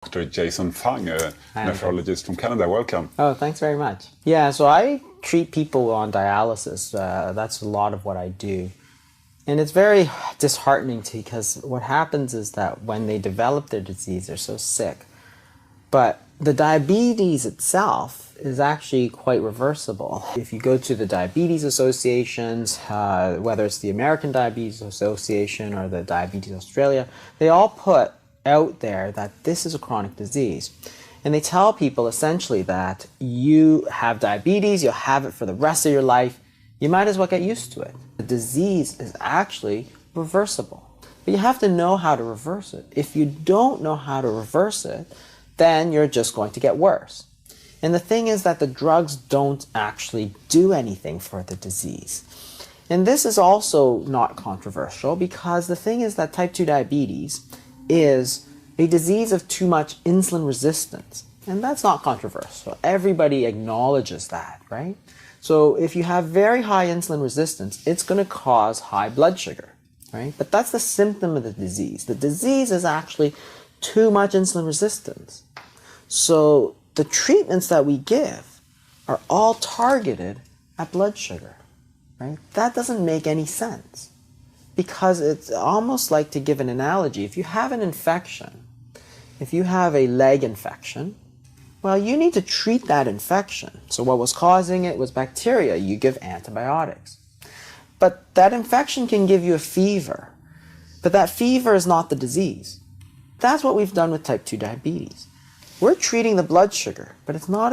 Dr. Jason Fung, a nephrologist from Canada. Welcome. Oh, thanks very much. Yeah, so I treat people on dialysis. That's a lot of what I do. And it's very disheartening because what happens is that when they develop their disease, they're so sick. But the diabetes itself is actually quite reversible. If you go to the diabetes associations, whether it's the American Diabetes Association or the Diabetes Australia, they all put out there that this is a chronic disease. And they tell people essentially that you have diabetes, you'll have it for the rest of your life, you might as well get used to it. The disease is actually reversible. But you have to know how to reverse it. If you don't know how to reverse it, then you're just going to get worse. And the thing is that the drugs don't actually do anything for the disease. And this is also not controversial because the thing is that type 2 diabetes is a disease of too much insulin resistance. And that's not controversial. Everybody acknowledges that, right? So if you have very high insulin resistance, it's going to cause high blood sugar, right? But that's the symptom of the disease. The disease is actually too much insulin resistance. So the treatments that we give are all targeted at blood sugar, right? That doesn't make any sense. Because it's almost like, to give an analogy, if you have an infection, if you have a leg infection, well, you need to treat that infection. So what was causing it was bacteria. You give antibiotics. But that infection can give you a fever. But that fever is not the disease. That's what we've done with type 2 diabetes. We're treating the blood sugar, but it's not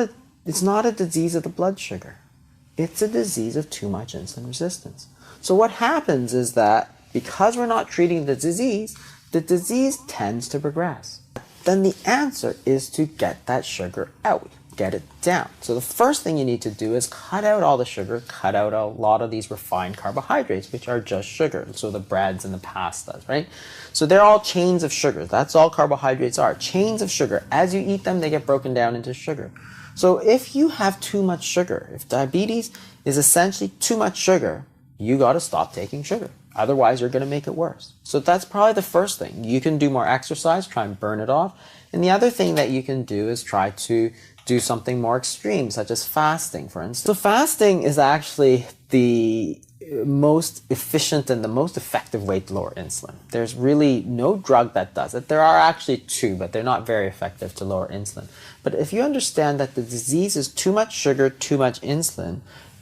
a disease of the blood sugar. It's a disease of too much insulin resistance. So what happens is that because we're not treating the disease tends to progress. Then the answer is to get that sugar out, get it down. So the first thing you need to do is cut out all the sugar, cut out a lot of these refined carbohydrates, which are just sugar. So the breads and the pastas, right? So they're all chains of sugar. That's all carbohydrates are, chains of sugar. As you eat them, they get broken down into sugar. So if you have too much sugar, if diabetes is essentially too much sugar, you got to stop taking sugar. Otherwise, you're going to make it worse. So that's probably the first thing. You can do more exercise, try and burn it off. And the other thing that you can do is try to do something more extreme, such as fasting, for instance. So fasting is actually the most efficient and the most effective way to lower insulin. There's really no drug that does it. There are actually two, but they're not very effective to lower insulin. But if you understand that the disease is too much sugar, too much insulin,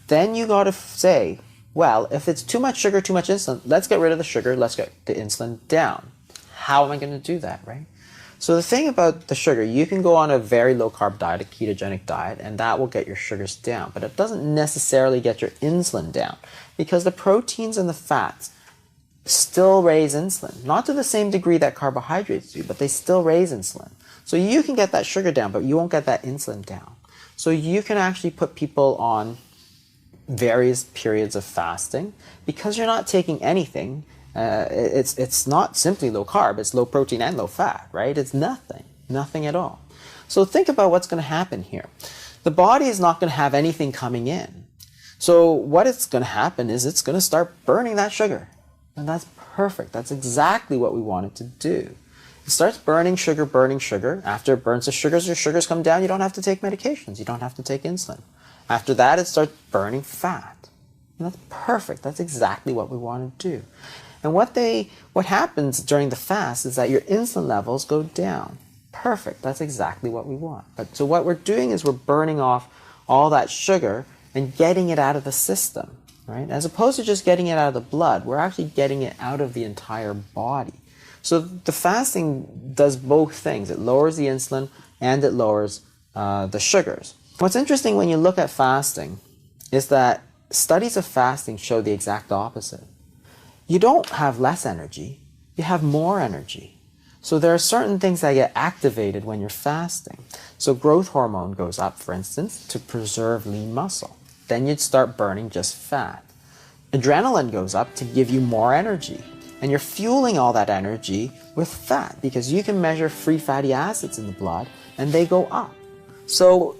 then you got to say, well, if it's too much sugar, too much insulin, let's get rid of the sugar, let's get the insulin down. How am I going to do that, right? So the thing about the sugar, you can go on a very low-carb diet, a ketogenic diet, and that will get your sugars down. But it doesn't necessarily get your insulin down because the proteins and the fats still raise insulin. Not to the same degree that carbohydrates do, but they still raise insulin. So you can get that sugar down, but you won't get that insulin down. So you can actually put people on various periods of fasting because you're not taking anything. It's not simply low carb, it's low protein and low fat, right? It's nothing at all. So think about what's going to happen here. The body is not going to have anything coming in. So what it's going to happen is it's going to start burning that sugar. And that's perfect. That's exactly what we want it to do. It starts burning sugar. After it burns the sugars, your sugars come down. You don't have to take medications. You don't have to take insulin. After that, it starts burning fat. And that's perfect. That's exactly what we want to do. And what happens during the fast is that your insulin levels go down. Perfect. That's exactly what we want. So what we're doing is we're burning off all that sugar and getting it out of the system, right? As opposed to just getting it out of the blood, we're actually getting it out of the entire body. So the fasting does both things. It lowers the insulin and it lowers the sugars. What's interesting when you look at fasting is that studies of fasting show the exact opposite. You don't have less energy, you have more energy. So there are certain things that get activated when you're fasting. So growth hormone goes up, for instance, to preserve lean muscle. Then you'd start burning just fat. Adrenaline goes up to give you more energy. And you're fueling all that energy with fat because you can measure free fatty acids in the blood and they go up. So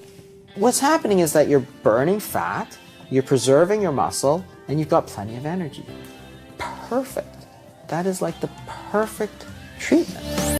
what's happening is that you're burning fat, you're preserving your muscle, and you've got plenty of energy. Perfect. That is like the perfect treatment.